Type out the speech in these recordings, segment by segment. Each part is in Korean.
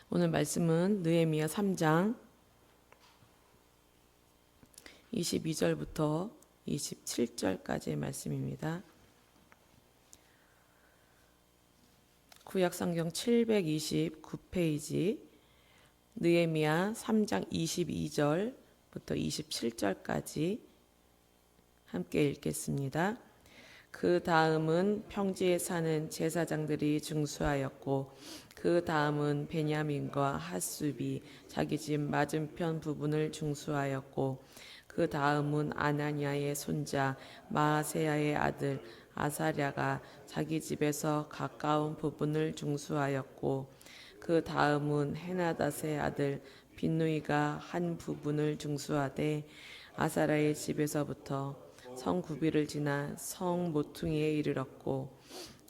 오늘 말씀은 느헤미야 3장 22절부터 27절까지의 말씀입니다. 구약성경 729페이지 느헤미야 3장 22절부터 27절까지 함께 읽겠습니다. 그 다음은 평지에 사는 제사장들이 중수하였고 그 다음은 베냐민과 핫수비 자기 집 맞은편 부분을 중수하였고 그 다음은 아나니아의 손자 마아세야의 아들 아사랴가 자기 집에서 가까운 부분을 중수하였고 그 다음은 헤나닷의 아들 빈누이가 한 부분을 중수하되 아사랴의 집에서부터 성 구비를 지나 성 모퉁이에 이르렀고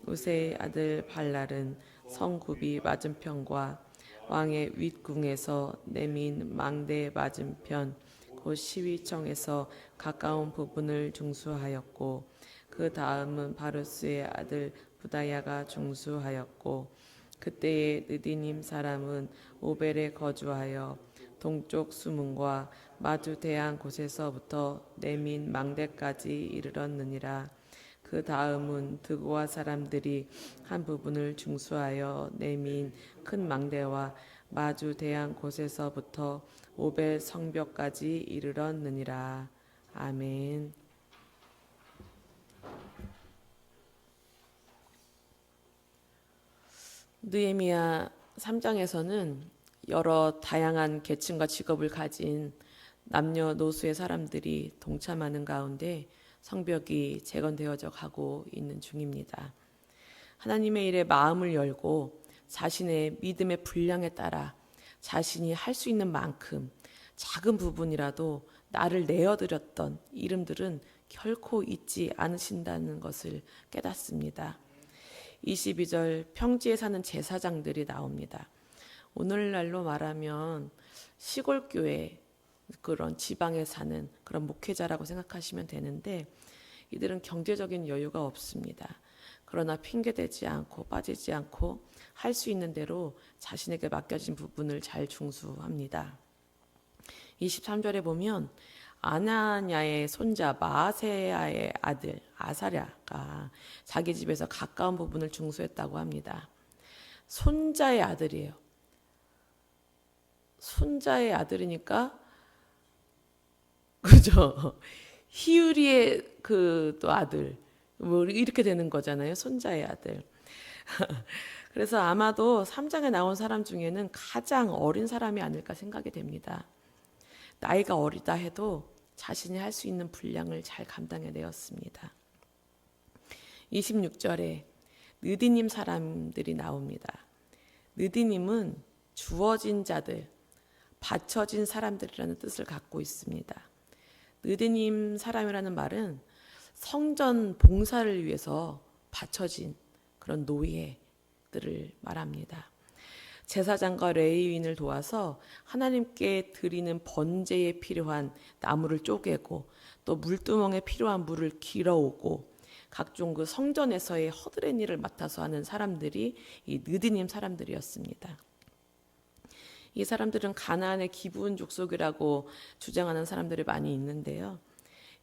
우세의 아들 발랄은 성 구비 맞은편과 왕의 윗궁에서 내민 망대 맞은편 곧 시위청에서 가까운 부분을 중수하였고 그 다음은 바루스의 아들 부다야가 중수하였고 그때의 느디님 사람은 오벨에 거주하여 동쪽 수문과 마주 대한 곳에서부터 내민 망대까지 이르렀느니라. 그 다음은 드고아 사람들이 한 부분을 중수하여 내민 큰 망대와 마주 대한 곳에서부터 오벨 성벽까지 이르렀느니라. 아멘. 느헤미야 3장에서는 여러 다양한 계층과 직업을 가진 남녀노소의 사람들이 동참하는 가운데 성벽이 재건되어져 가고 있는 중입니다. 하나님의 일에 마음을 열고 자신의 믿음의 분량에 따라 자신이 할 수 있는 만큼 작은 부분이라도 나를 내어드렸던 이름들은 결코 잊지 않으신다는 것을 깨닫습니다. 22절 평지에 사는 제사장들이 나옵니다. 오늘날로 말하면 시골교회 그런 지방에 사는 그런 목회자라고 생각하시면 되는데 이들은 경제적인 여유가 없습니다. 그러나 핑계대지 않고 빠지지 않고 할 수 있는 대로 자신에게 맡겨진 부분을 잘 중수합니다. 23절에 보면 아나냐의 손자 마아세야의 아들 아사랴가 자기 집에서 가까운 부분을 중수했다고 합니다. 손자의 아들이에요. 손자의 아들이니까 그죠? 히우리의 그 또 아들 뭐 이렇게 되는 거잖아요. 손자의 아들. 그래서 아마도 3장에 나온 사람 중에는 가장 어린 사람이 아닐까 생각이 됩니다. 나이가 어리다 해도 자신이 할 수 있는 분량을 잘 감당해내었습니다. 26절에 느디님 사람들이 나옵니다. 느디님은 주어진 자들, 바쳐진 사람들이라는 뜻을 갖고 있습니다. 느디님 사람이라는 말은 성전 봉사를 위해서 바쳐진 그런 노예들을 말합니다. 제사장과 레위인을 도와서 하나님께 드리는 번제에 필요한 나무를 쪼개고 또 물두멍에 필요한 물을 길어오고 각종 그 성전에서의 허드렛 일을 맡아서 하는 사람들이 이 느디님 사람들이었습니다. 이 사람들은 가나안의 기브온 족속이라고 주장하는 사람들이 많이 있는데요.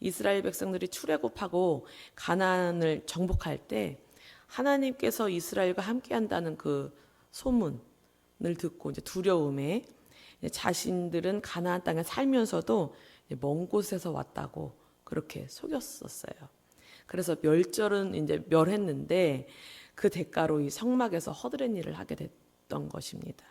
이스라엘 백성들이 출애굽하고 가나안을 정복할 때 하나님께서 이스라엘과 함께한다는 그 소문을 듣고 이제 두려움에 자신들은 가나안 땅에 살면서도 먼 곳에서 왔다고 그렇게 속였었어요. 그래서 멸절은 이제 멸했는데 그 대가로 이 성막에서 허드렛 일을 하게 됐던 것입니다.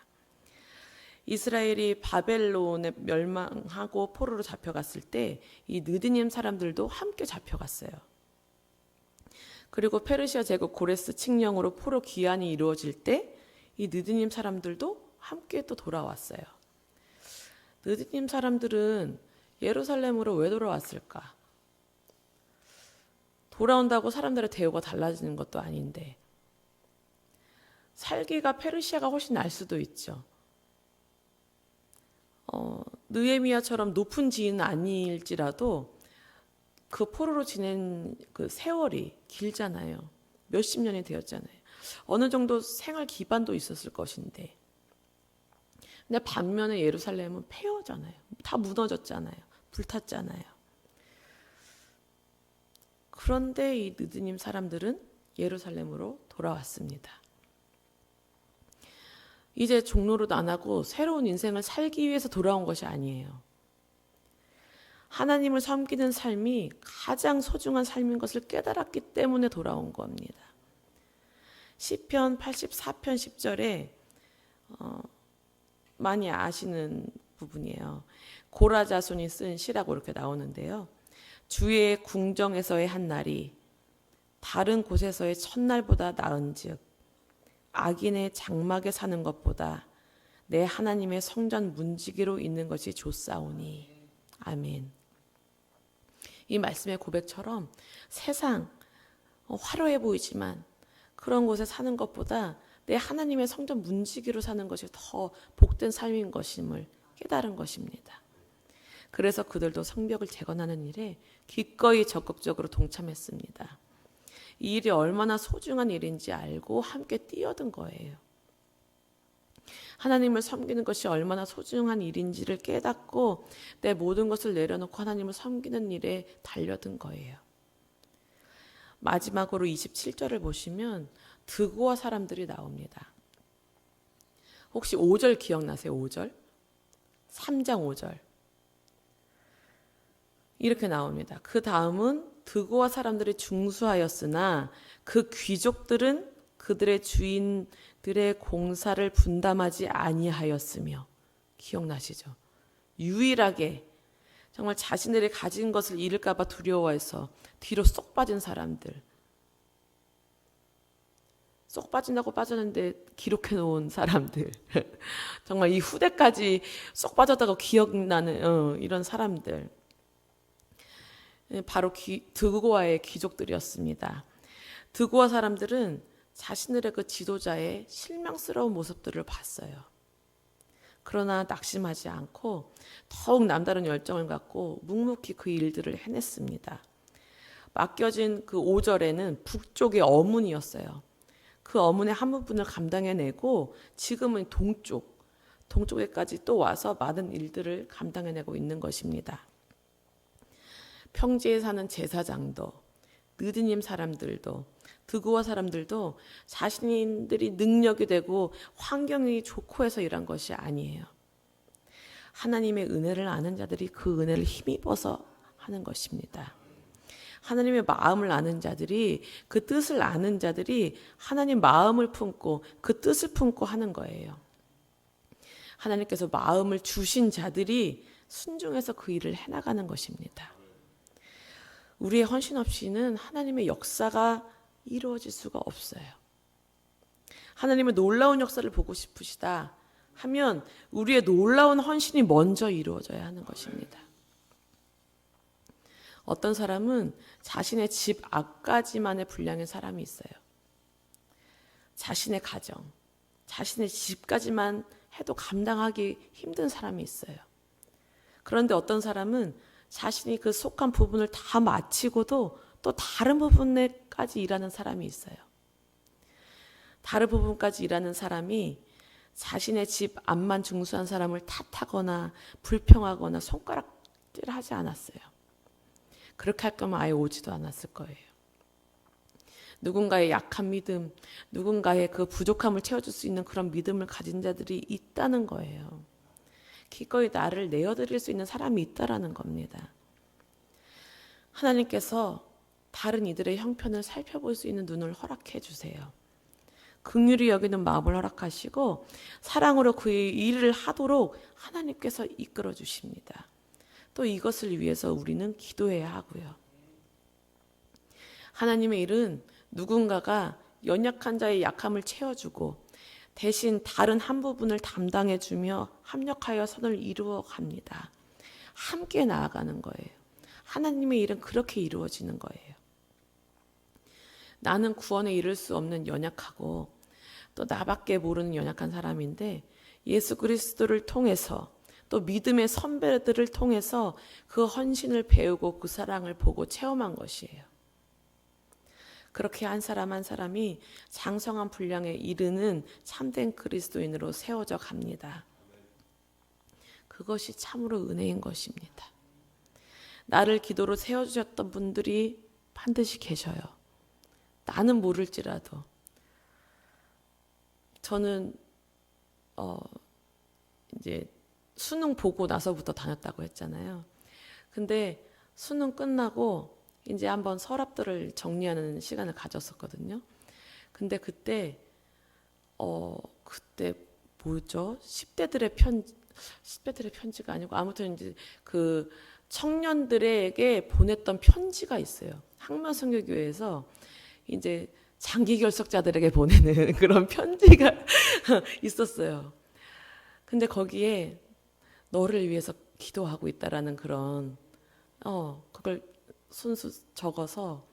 이스라엘이 바벨론에 멸망하고 포로로 잡혀갔을 때 이 느디님 사람들도 함께 잡혀갔어요. 그리고 페르시아 제국 고레스 칙령으로 포로 귀환이 이루어질 때 이 느디님 사람들도 함께 또 돌아왔어요. 느디님 사람들은 예루살렘으로 왜 돌아왔을까? 돌아온다고 사람들의 대우가 달라지는 것도 아닌데 살기가 페르시아가 훨씬 날 수도 있죠. 느헤미야처럼 높은 지위는 아닐지라도 그 포로로 지낸 그 세월이 길잖아요. 몇십 년이 되었잖아요. 어느 정도 생활 기반도 있었을 것인데 근데 반면에 예루살렘은 폐허잖아요. 다 무너졌잖아요. 불탔잖아요. 그런데 이 느드님 사람들은 예루살렘으로 돌아왔습니다. 이제 종로릇 안 하고 새로운 인생을 살기 위해서 돌아온 것이 아니에요. 하나님을 섬기는 삶이 가장 소중한 삶인 것을 깨달았기 때문에 돌아온 겁니다. 시편 84편 10절에 많이 아시는 부분이에요. 고라 자손이 쓴 시라고 이렇게 나오는데요. 주의 궁정에서의 한 날이 다른 곳에서의 첫날보다 나은즉 악인의 장막에 사는 것보다 내 하나님의 성전 문지기로 있는 것이 좋사오니. 아멘. 이 말씀의 고백처럼 세상 화려해 보이지만 그런 곳에 사는 것보다 내 하나님의 성전 문지기로 사는 것이 더 복된 삶인 것임을 깨달은 것입니다. 그래서 그들도 성벽을 재건하는 일에 기꺼이 적극적으로 동참했습니다. 이 일이 얼마나 소중한 일인지 알고 함께 뛰어든 거예요. 하나님을 섬기는 것이 얼마나 소중한 일인지를 깨닫고 내 모든 것을 내려놓고 하나님을 섬기는 일에 달려든 거예요. 마지막으로 27절을 보시면 드고와 사람들이 나옵니다. 혹시 5절 기억나세요? 5절? 3장 5절. 이렇게 나옵니다. 그 다음은 드고와 사람들이 중수하였으나 그 귀족들은 그들의 주인들의 공사를 분담하지 아니하였으며. 기억나시죠? 유일하게 정말 자신들이 가진 것을 잃을까 봐 두려워해서 뒤로 쏙 빠진 사람들. 쏙 빠진다고 빠졌는데 기록해 놓은 사람들. 정말 이 후대까지 쏙 빠졌다고 기억나는 이런 사람들. 바로 드고와의 귀족들이었습니다. 드고와 사람들은 자신들의 그 지도자의 실망스러운 모습들을 봤어요. 그러나 낙심하지 않고 더욱 남다른 열정을 갖고 묵묵히 그 일들을 해냈습니다. 맡겨진 그 5절에는 북쪽의 어문이었어요. 그 어문의 한 부분을 감당해내고 지금은 동쪽에까지 또 와서 많은 일들을 감당해내고 있는 것입니다. 평지에 사는 제사장도, 느드님 사람들도, 드고와 사람들도 자신들이 능력이 되고 환경이 좋고 해서 일한 것이 아니에요. 하나님의 은혜를 아는 자들이 그 은혜를 힘입어서 하는 것입니다. 하나님의 마음을 아는 자들이, 그 뜻을 아는 자들이 하나님 마음을 품고 그 뜻을 품고 하는 거예요. 하나님께서 마음을 주신 자들이 순종해서 그 일을 해나가는 것입니다. 우리의 헌신 없이는 하나님의 역사가 이루어질 수가 없어요. 하나님의 놀라운 역사를 보고 싶으시다 하면 우리의 놀라운 헌신이 먼저 이루어져야 하는 것입니다. 어떤 사람은 자신의 집 앞까지만의 분량의 사람이 있어요. 자신의 가정, 자신의 집까지만 해도 감당하기 힘든 사람이 있어요. 그런데 어떤 사람은 자신이 그 속한 부분을 다 마치고도 또 다른 부분에까지 일하는 사람이 있어요. 다른 부분까지 일하는 사람이 자신의 집 앞만 중수한 사람을 탓하거나 불평하거나 손가락질하지 않았어요. 그렇게 할 거면 아예 오지도 않았을 거예요. 누군가의 약한 믿음, 누군가의 그 부족함을 채워줄 수 있는 그런 믿음을 가진 자들이 있다는 거예요. 기꺼이 나를 내어드릴 수 있는 사람이 있다라는 겁니다. 하나님께서 다른 이들의 형편을 살펴볼 수 있는 눈을 허락해 주세요. 긍휼히 여기는 마음을 허락하시고 사랑으로 그의 일을 하도록 하나님께서 이끌어 주십니다. 또 이것을 위해서 우리는 기도해야 하고요. 하나님의 일은 누군가가 연약한 자의 약함을 채워주고 대신 다른 한 부분을 담당해주며 합력하여 선을 이루어 갑니다. 함께 나아가는 거예요. 하나님의 일은 그렇게 이루어지는 거예요. 나는 구원에 이를 수 없는 연약하고 또 나밖에 모르는 연약한 사람인데 예수 그리스도를 통해서 또 믿음의 선배들을 통해서 그 헌신을 배우고 그 사랑을 보고 체험한 것이에요. 그렇게 한 사람 한 사람이 장성한 분량에 이르는 참된 그리스도인으로 세워져 갑니다. 그것이 참으로 은혜인 것입니다. 나를 기도로 세워주셨던 분들이 반드시 계셔요. 나는 모를지라도. 저는 이제 수능 보고 나서부터 다녔다고 했잖아요. 근데 수능 끝나고 이제 한번 서랍들을 정리하는 시간을 가졌었거든요. 근데 그때 뭐죠? 10대들의 편지가 아니고 아무튼 이제 그 청년들에게 보냈던 편지가 있어요. 항만선교교회에서 이제 장기 결석자들에게 보내는 그런 편지가 있었어요. 근데 거기에 너를 위해서 기도하고 있다라는 그런 그걸 순수 적어서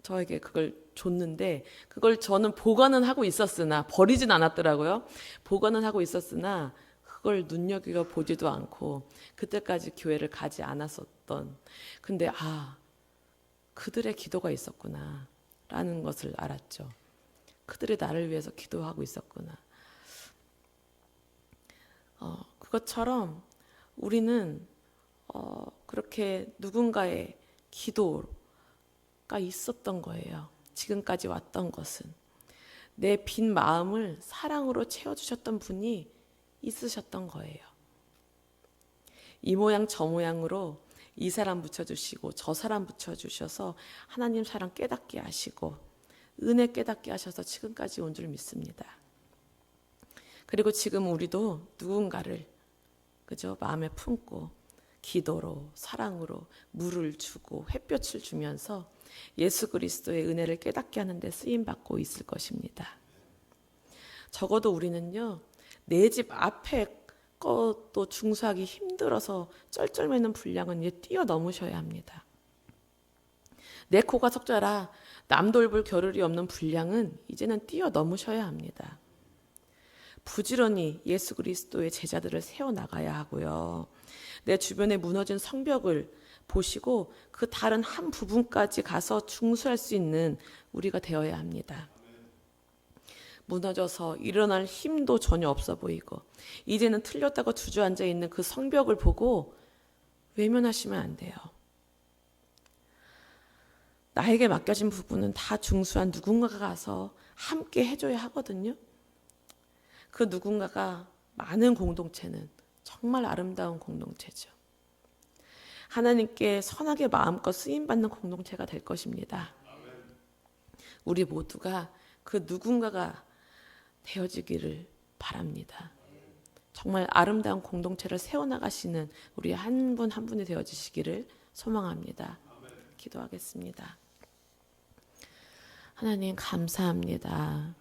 저에게 그걸 줬는데 그걸 저는 보관은 하고 있었으나 버리진 않았더라고요. 보관은 하고 있었으나 그걸 눈여겨 보지도 않고 그때까지 교회를 가지 않았었던 근데 그들의 기도가 있었구나 라는 것을 알았죠. 그들이 나를 위해서 기도하고 있었구나. 그것처럼 우리는 그렇게 누군가의 기도가 있었던 거예요. 지금까지 왔던 것은 내 빈 마음을 사랑으로 채워주셨던 분이 있으셨던 거예요. 이 모양 저 모양으로 이 사람 붙여주시고 저 사람 붙여주셔서 하나님 사랑 깨닫게 하시고 은혜 깨닫게 하셔서 지금까지 온 줄 믿습니다. 그리고 지금 우리도 누군가를 마음에 품고 기도로 사랑으로 물을 주고 햇볕을 주면서 예수 그리스도의 은혜를 깨닫게 하는 데 쓰임받고 있을 것입니다. 적어도 우리는요. 내 집 앞에 것도 중수하기 힘들어서 쩔쩔매는 분량은 이제 뛰어넘으셔야 합니다. 내 코가 석자라 남 돌볼 겨를이 없는 분량은 이제는 뛰어넘으셔야 합니다. 부지런히 예수 그리스도의 제자들을 세워나가야 하고요. 내 주변에 무너진 성벽을 보시고 그 다른 한 부분까지 가서 중수할 수 있는 우리가 되어야 합니다. 무너져서 일어날 힘도 전혀 없어 보이고 이제는 틀렸다고 주저앉아 있는 그 성벽을 보고 외면하시면 안 돼요. 나에게 맡겨진 부분은 다 중수한 누군가가 가서 함께 해줘야 하거든요. 그 누군가가 많은 공동체는 정말 아름다운 공동체죠. 하나님께 선하게 마음껏 쓰임받는 공동체가 될 것입니다. 우리 모두가 그 누군가가 되어지기를 바랍니다. 정말 아름다운 공동체를 세워나가시는 우리 한 분 한 분이 되어지시기를 소망합니다. 기도하겠습니다. 하나님 감사합니다.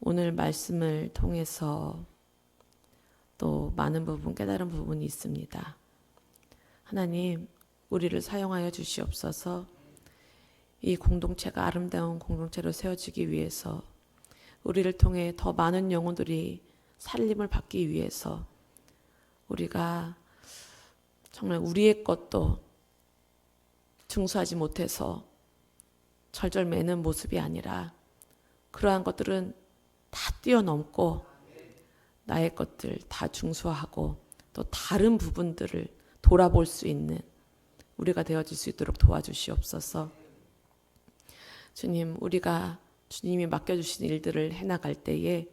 오늘 말씀을 통해서 또 많은 부분 깨달은 부분이 있습니다. 하나님 우리를 사용하여 주시옵소서. 이 공동체가 아름다운 공동체로 세워지기 위해서 우리를 통해 더 많은 영혼들이 살림을 받기 위해서 우리가 정말 우리의 것도 중수하지 못해서 절절매는 모습이 아니라 그러한 것들은 다 뛰어넘고 나의 것들 다 중수하고 또 다른 부분들을 돌아볼 수 있는 우리가 되어질 수 있도록 도와주시옵소서. 주님, 우리가 주님이 맡겨주신 일들을 해나갈 때에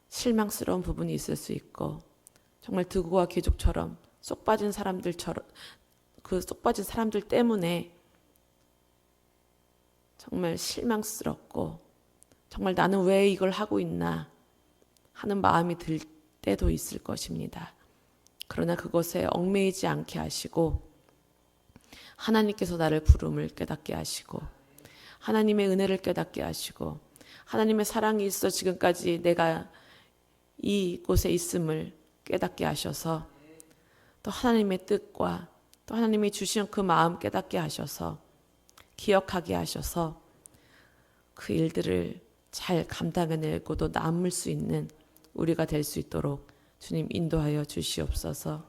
실망스러운 부분이 있을 수 있고 정말 드고와 귀족처럼 쏙 빠진 사람들처럼 그 쏙 빠진 사람들 때문에 정말 실망스럽고 정말 나는 왜 이걸 하고 있나 하는 마음이 들 때도 있을 것입니다. 그러나 그것에 얽매이지 않게 하시고 하나님께서 나를 부름을 깨닫게 하시고 하나님의 은혜를 깨닫게 하시고 하나님의 사랑이 있어 지금까지 내가 이곳에 있음을 깨닫게 하셔서 또 하나님의 뜻과 또 하나님이 주신 그 마음 깨닫게 하셔서 기억하게 하셔서 그 일들을 잘 감당해내고 또 남을 수 있는 우리가 될 수 있도록 주님 인도하여 주시옵소서.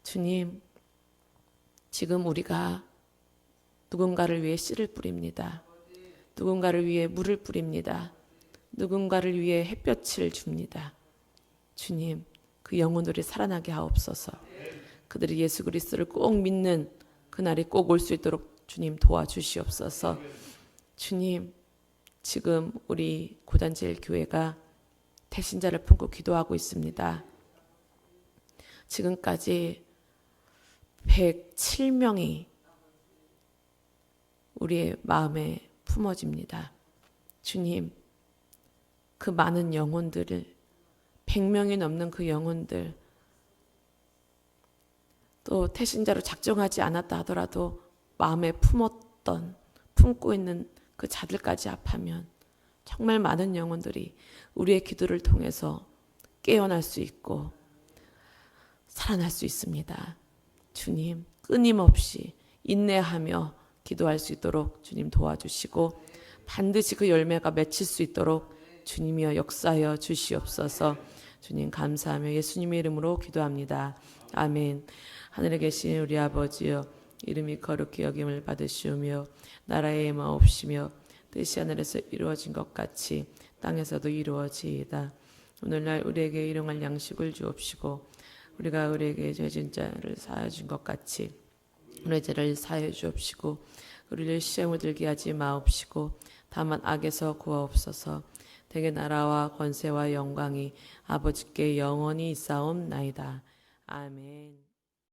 주님, 지금 우리가 누군가를 위해 씨를 뿌립니다. 누군가를 위해 물을 뿌립니다. 누군가를 위해 햇볕을 줍니다. 주님, 그 그 영혼들이 살아나게 하옵소서. 그들이 예수 그리스도를 꼭 믿는 그날이 꼭 올 수 있도록 주님 도와주시옵소서. 주님, 지금 우리 고단제일교회가 태신자를 품고 기도하고 있습니다. 지금까지 107명이 우리의 마음에 품어집니다. 주님, 그 많은 영혼들을 100명이 넘는 그 영혼들, 또 태신자로 작정하지 않았다 하더라도 마음에 품고 있는 그 자들까지 합하면 정말 많은 영혼들이 우리의 기도를 통해서 깨어날 수 있고 살아날 수 있습니다. 주님, 끊임없이 인내하며 기도할 수 있도록 주님 도와주시고 반드시 그 열매가 맺힐 수 있도록 주님이여 역사하여 주시옵소서. 주님 감사하며 예수님의 이름으로 기도합니다. 아멘. 하늘에 계신 우리 아버지여, 이름이 거룩히 여김을 받으시오며 나라의 마옵시며 뜻이 하늘에서 이루어진 것 같이 땅에서도 이루어지이다. 오늘날 우리에게 일용할 양식을 주옵시고 우리가 우리에게 죄진 자를 사하여 준 것 같이 우리의 죄를 사하여 주옵시고 우리를 시험을 들게 하지 마옵시고 다만 악에서 구하옵소서. 대개 나라와 권세와 영광이 아버지께 영원히 있사옵나이다. 아멘.